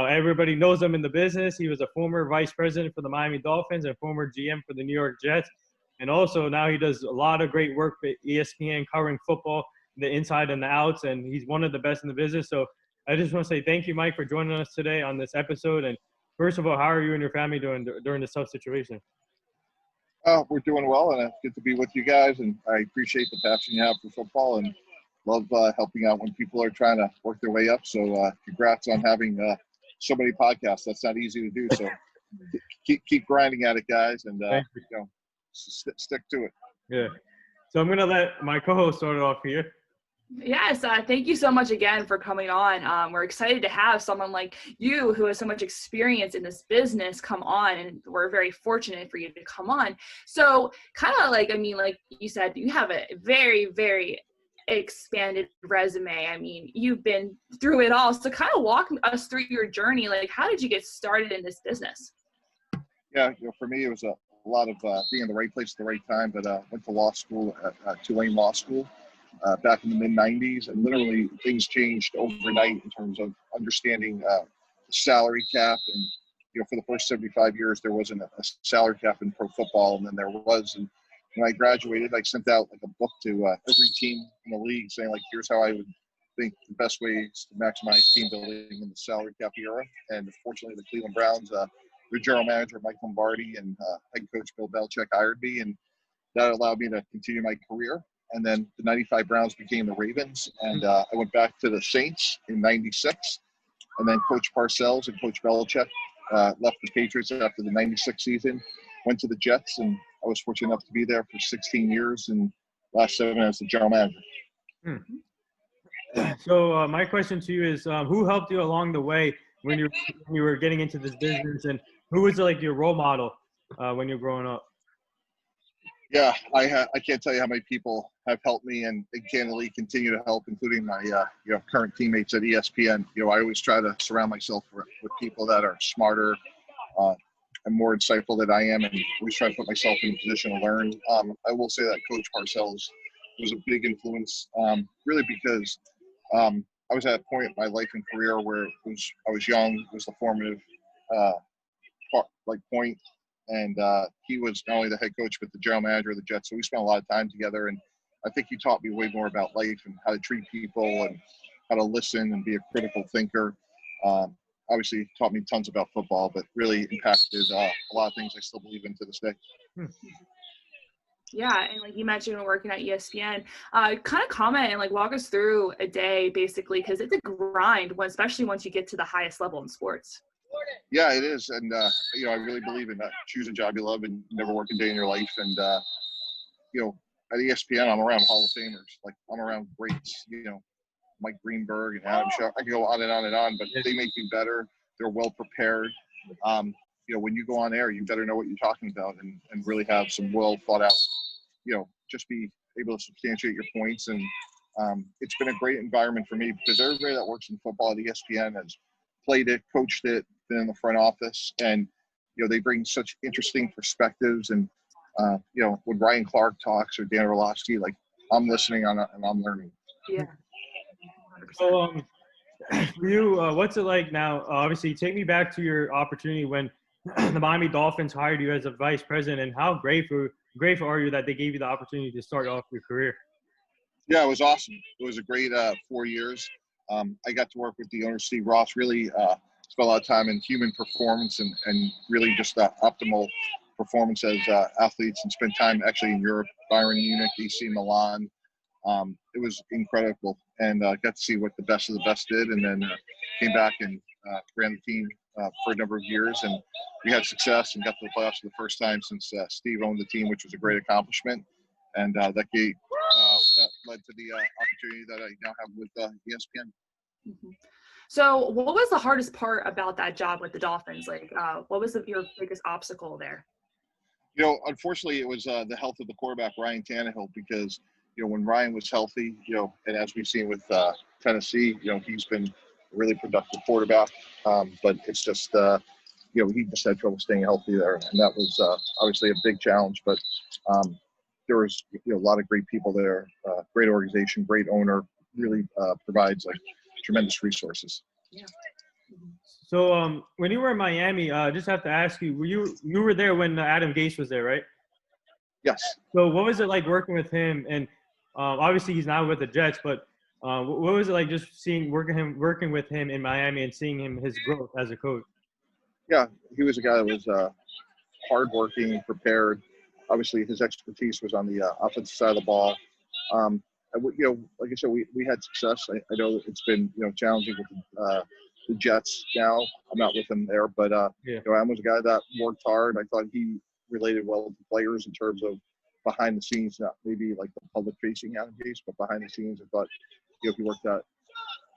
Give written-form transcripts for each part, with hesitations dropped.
Everybody knows him in the business. He was a former vice president for the Miami Dolphins and former GM for the New York Jets. And also now he does a lot of great work for ESPN covering football, the inside and the outs, and he's one of the best in the business. So I just want to say thank you, Mike, for joining us today on this episode. And first of all, how are you and your family doing during this tough situation? We're doing well, and it's good to be with you guys. And I appreciate the passion you have for football, and love helping out when people are trying to work their way up. So congrats on having so many podcasts. That's not easy to do. So keep grinding at it, guys, and stick to it. Yeah. So I'm gonna let my co-host start it off here. Yes, thank you so much again for coming on. We're excited to have someone like you who has so much experience in this business come on, and we're very fortunate for you to come on. So kind of like you said, you have a very, very expanded resume. I mean, you've been through it all. So kind of walk us through your journey. Like, how did you get started in this business? Yeah, for me, it was a lot of being in the right place at the right time, but went to law school at Tulane Law School. Back in the mid-'90s, and literally things changed overnight in terms of understanding salary cap. And for the first 75 years, there wasn't a salary cap in pro football, and then there was. And when I graduated, I sent out like a book to every team in the league saying, like, here's how I would think the best ways to maximize team building in the salary cap era. And fortunately, the Cleveland Browns, their general manager Mike Lombardi and head coach Bill Belichick hired me, and that allowed me to continue my career. And then the 95 Browns became the Ravens. And I went back to the Saints in 96. And then Coach Parcells and Coach Belichick left the Patriots after the 96 season, went to the Jets. And I was fortunate enough to be there for 16 years and last 7 as the general manager. So my question to you is, who helped you along the way when you were getting into this business? And who was like your role model when you were growing up? Yeah, I can't tell you how many people have helped me and candidly continue to help, including my current teammates at ESPN. I always try to surround myself with people that are smarter and more insightful than I am, and always try to put myself in a position to learn. I will say that Coach Parcells was a big influence, really because I was at a point in my life and career where I was young. It was the formative point. And he was not only the head coach, but the general manager of the Jets. So we spent a lot of time together. And I think he taught me way more about life and how to treat people and how to listen and be a critical thinker. Obviously, he taught me tons about football, but really impacted a lot of things I still believe in to this day. Yeah, and like you mentioned, when working at ESPN, kind of comment and like walk us through a day, basically, because it's a grind, especially once you get to the highest level in sports. Yeah, it is. And, I really believe in that. Choose a job you love and never work a day in your life. And, at ESPN, I'm around Hall of Famers. Like, I'm around greats, Mike Greenberg and Adam Schafer. I can go on and on and on, but they make you better. They're well prepared. When you go on air, you better know what you're talking about and really have some well thought out, just be able to substantiate your points. And it's been a great environment for me because everybody that works in football at ESPN has played it, coached it, been in the front office, and they bring such interesting perspectives. And when Ryan Clark talks or Dan Orlovsky, like, I'm listening and I'm learning. Yeah. So for you, what's it like now? Obviously, take me back to your opportunity when the Miami Dolphins hired you as a vice president, and how grateful are you that they gave you the opportunity to start off your career? Yeah, it was awesome. It was a great 4 years. I got to work with the owner, Steve Ross, really spent a lot of time in human performance and really just optimal performance as athletes, and spent time actually in Europe, Bayern Munich, AC Milan. It was incredible, and got to see what the best of the best did, and then came back and ran the team for a number of years, and we had success and got to the playoffs for the first time since Steve owned the team, which was a great accomplishment. And that led to the opportunity that I now have with ESPN. Mm-hmm. So what was the hardest part about that job with the Dolphins? Like, what was your biggest obstacle there? Unfortunately, it was the health of the quarterback, Ryan Tannehill, because, when Ryan was healthy, and as we've seen with Tennessee, he's been a really productive quarterback. But it's just, he just had trouble staying healthy there. And that was obviously a big challenge. But there was, a lot of great people there, great organization, great owner, really provides like tremendous resources. Yeah. So when you were in Miami, just have to ask you, you were there when Adam Gase was there, right? Yes. So what was it like working with him? And obviously he's now with the Jets, but what was it like just working with him in Miami and seeing his growth as a coach? Yeah, he was a guy that was hardworking, prepared. Obviously, his expertise was on the offensive side of the ball. Like I said, we had success. I know it's been challenging with the Jets now. I'm not with him there, but Yeah. Adam was a guy that worked hard. I thought he related well with the players in terms of behind the scenes, not maybe like the public facing Adam Gase, but behind the scenes. I thought he worked out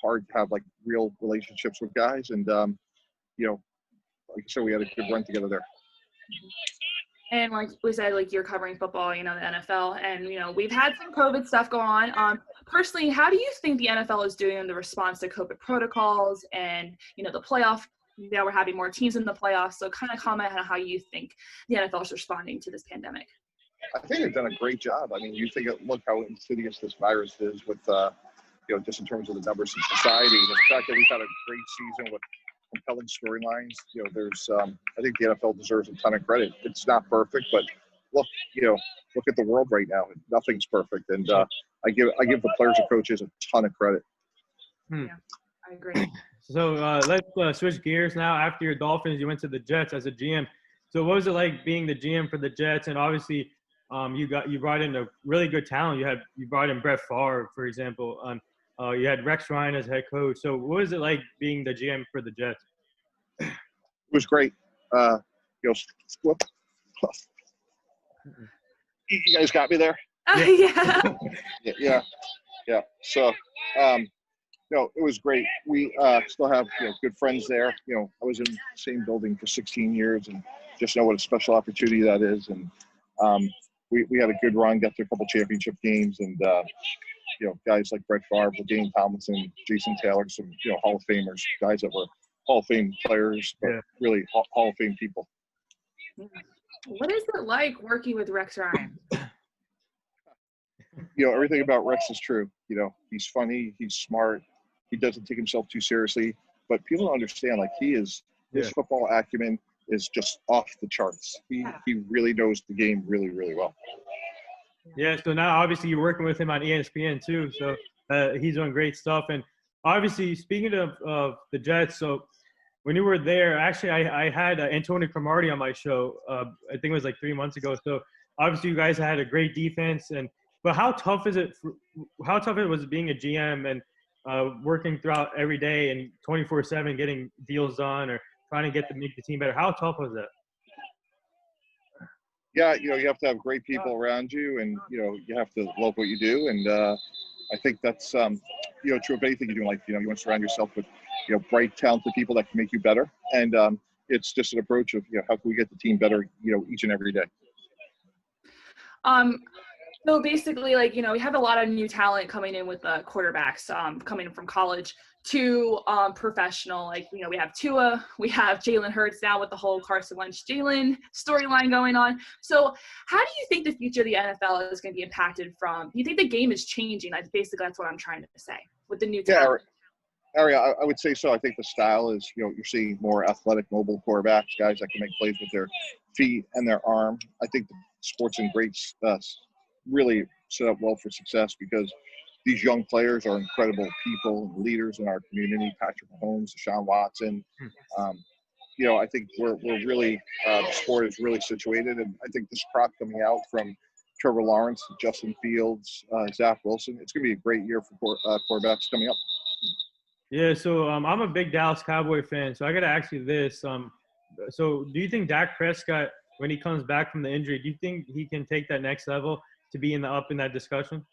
hard to have like real relationships with guys, and like I said, we had a good run together there. And like we said, like you're covering football, the NFL, and we've had some COVID stuff go on. Personally, how do you think the NFL is doing in the response to COVID protocols and the playoff? Now we're having more teams in the playoffs, so kind of comment on how you think the NFL is responding to this pandemic. I think they've done a great job. I mean, you look how insidious this virus is with just in terms of the numbers in society. The fact that we've had a great season with compelling storylines. There's I think the NFL deserves a ton of credit. It's not perfect, but look at the world right now. Nothing's perfect, and I give the players and coaches a ton of credit. Yeah, I agree. So let's switch gears now. After your Dolphins, you went to the Jets as a GM. So what was it like being the GM for the Jets? And obviously, you brought in a really good talent. You brought in Brett Favre, for example. You had Rex Ryan as head coach. So what was it like being the GM for the Jets? It was great. You guys got me there? Yeah. Yeah. So, it was great. We still have good friends there. I was in the same building for 16 years and just know what a special opportunity that is. And we had a good run, got to a couple championship games, and guys like Brett Favre, Dane Tomlinson, Jason Taylor, some Hall of Famers, guys that were Hall of Fame players, but really Hall of Fame people. What is it like working with Rex Ryan? Everything about Rex is true. He's funny, he's smart, he doesn't take himself too seriously, but people don't understand, like his football acumen is just off the charts. He really knows the game really, really well. Yeah, so now obviously you're working with him on ESPN too, so he's doing great stuff. And obviously, speaking of the Jets, so when you were there, actually I had Antonio Cromartie on my show. I think it was like 3 months ago. So obviously you guys had a great defense, but how tough was it being a GM and working throughout every day and 24/7 getting deals done or trying to make the team better? How tough was that? Yeah, you have to have great people around you, and you have to love what you do, and I think that's true of anything you do in life. You want to surround yourself with bright, talented people that can make you better, and it's just an approach of how can we get the team better each and every day. So basically, we have a lot of new talent coming in with the quarterbacks coming from college to professional. We have Tua, we have Jalen Hurts now with the whole Carson Wentz Jalen storyline going on. So how do you think the future of the NFL is going to be impacted from? Do you think the game is changing? That's what I'm trying to say with the new talent. Arielle, I would say so. I think the style is, you're seeing more athletic, mobile quarterbacks, guys that can make plays with their feet and their arm. I think the sports and greats really set up well for success because these young players are incredible people and leaders in our community. Patrick Mahomes, Deshaun Watson. I think we're really the sport is really situated, and I think this crop coming out from Trevor Lawrence, Justin Fields, Zach Wilson, it's going to be a great year for quarterbacks coming up. Yeah, so I'm a big Dallas Cowboy fan, so I got to ask you this. So do you think Dak Prescott, when he comes back from the injury, do you think he can take that next level to be in that discussion?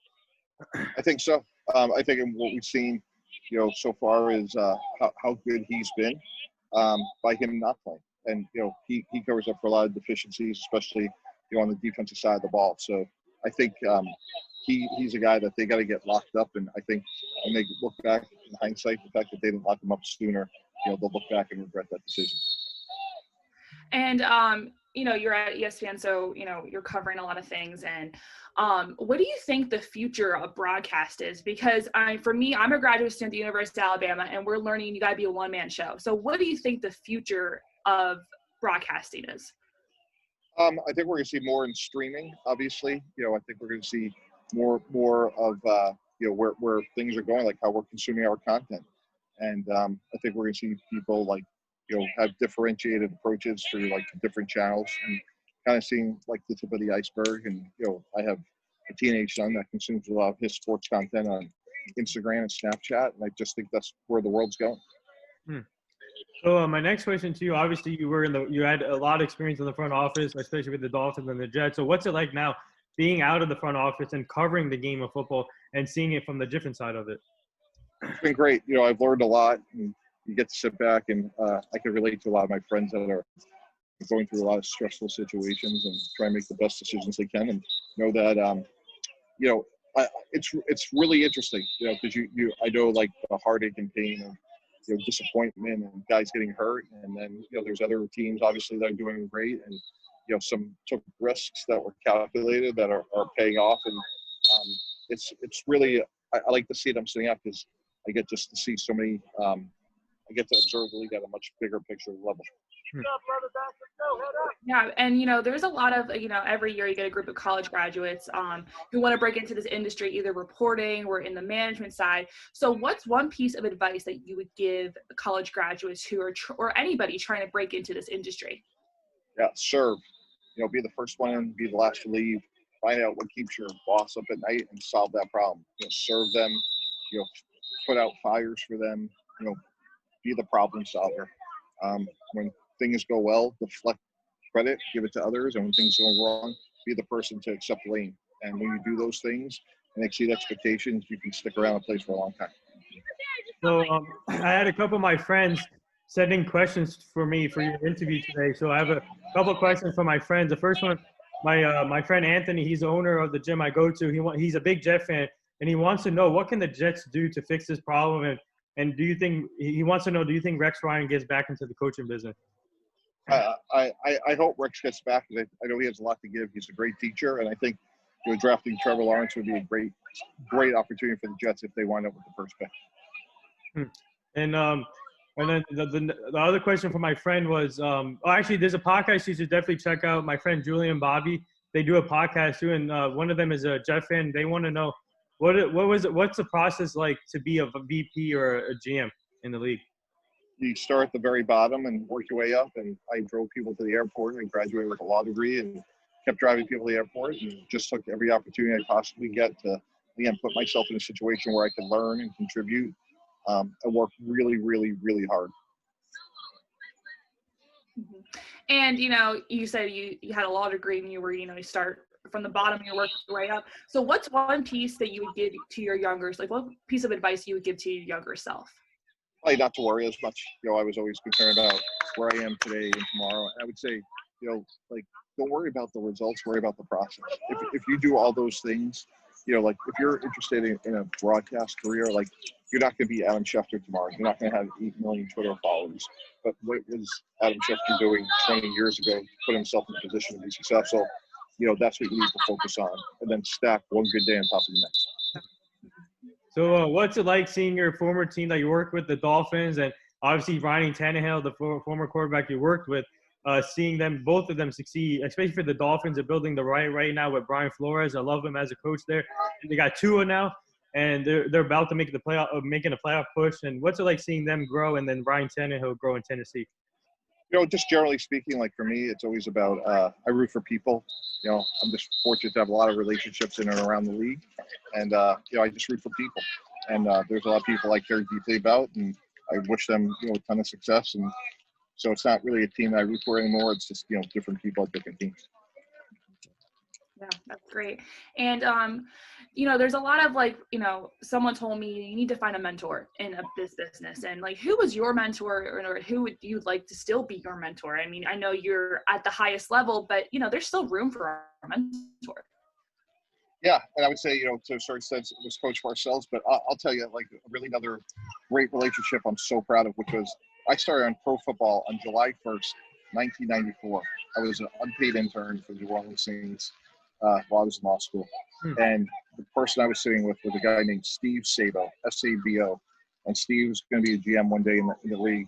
I think so. I think what we've seen, so far is how good he's been by him not playing. And, he covers up for a lot of deficiencies, especially, on the defensive side of the ball. So I think he's a guy that they got to get locked up. And I think when they look back in hindsight, the fact that they didn't lock him up sooner, they'll look back and regret that decision. And, you're at ESPN, so, you're covering a lot of things. And what do you think the future of broadcast is? Because for me, I'm a graduate student at the University of Alabama, and we're learning you got to be a one-man show. So what do you think the future of broadcasting is? I think we're going to see more in streaming, obviously. I think we're going to see more of, where things are going, like how we're consuming our content. And I think we're going to see people have differentiated approaches through the different channels and kind of seeing the tip of the iceberg. And, I have a teenage son that consumes a lot of his sports content on Instagram and Snapchat. And I just think that's where the world's going. So my next question to you, obviously you had a lot of experience in the front office, especially with the Dolphins and the Jets. So what's it like now being out of the front office and covering the game of football and seeing it from the different side of it? It's been great. I've learned a lot, and you get to sit back and I can relate to a lot of my friends that are going through a lot of stressful situations and try and make the best decisions they can, and know that, it's really interesting, because I know the heartache and pain of, disappointment and guys getting hurt. And then, there's other teams obviously that are doing great, and, some took risks that were calculated that are paying off. And it's really, I like to see them sitting up because I get just to see so many, I get to observe the league at a much bigger picture level. Yeah, and there's a lot of every year you get a group of college graduates who want to break into this industry, either reporting or in the management side. So what's one piece of advice that you would give college graduates who are or anybody trying to break into this industry? Yeah, serve. Be the first one in, be the last to leave. Find out what keeps your boss up at night and solve that problem. Serve them. Put out fires for them. Be the problem solver. When things go well, deflect credit, give it to others, and when things go wrong, be the person to accept blame. And when you do those things and exceed expectations, you can stick around a place for a long time. So I had a couple of my friends sending questions for me for your interview today. So I have a couple of questions from my friends. The first one, my friend Anthony, he's the owner of the gym I go to. He's a big Jet fan, and he wants to know what can the Jets do to fix this problem. And do you think he wants to know? Do you think Rex Ryan gets back into the coaching business? I hope Rex gets back, because I know he has a lot to give. He's a great teacher, and I think drafting Trevor Lawrence would be a great opportunity for the Jets if they wind up with the first pick. And then the other question from my friend was, actually, there's a podcast you should definitely check out. My friend Julian and Bobby, they do a podcast too, and one of them is a Jet fan. They want to know what's the process like to be a VP or a GM in the league? You start at the very bottom and work your way up. And I drove people to the airport and graduated with a law degree and kept driving people to the airport and just took every opportunity I possibly get to, again, put myself in a situation where I could learn and contribute and work really, really, really hard. And, you said you had a law degree and you were, you start from the bottom and you work your way up. So what's one piece that you would give to your younger, what piece of advice you would give to your younger self? Probably not to worry as much. I was always concerned about where I am today and tomorrow. I would say, don't worry about the results, worry about the process. If you do all those things, if you're interested in a broadcast career, you're not going to be Adam Schafer tomorrow. You're not going to have 8 million Twitter followers. But what was Adam Schafer doing 20 years ago to put himself in a position to be successful? That's what you need to focus on, and then stack one good day on top of the next. So what's it like seeing your former team that you worked with, the Dolphins, and obviously Ryan Tannehill, the former quarterback you worked with, seeing both of them succeed, especially for the Dolphins, are building the right now with Brian Flores. I love him as a coach there. And they got Tua now, and they're about to make making a playoff push. And what's it like seeing them grow, and then Ryan Tannehill grow in Tennessee? Just generally speaking, for me, it's always about I root for people. I'm just fortunate to have a lot of relationships in and around the league, and I just root for people. And there's a lot of people I care deeply about, and I wish them a ton of success. And so it's not really a team that I root for anymore. It's just different people at different teams. Yeah, that's great. And there's a lot of someone told me you need to find a mentor in this business. And who was your mentor, or who would you like to still be your mentor? I mean, I know you're at the highest level, but there's still room for a mentor. Yeah, and I would say, to a certain extent, it was Coach Parcells, but I'll tell you, really another great relationship I'm so proud of, which was I started on pro football on July 1st, 1994. I was an unpaid intern for the New Orleans Saints while I was in law school. And the person I was sitting with was a guy named Steve Sabo, S-A-B-O. And Steve was going to be a GM one day in the league.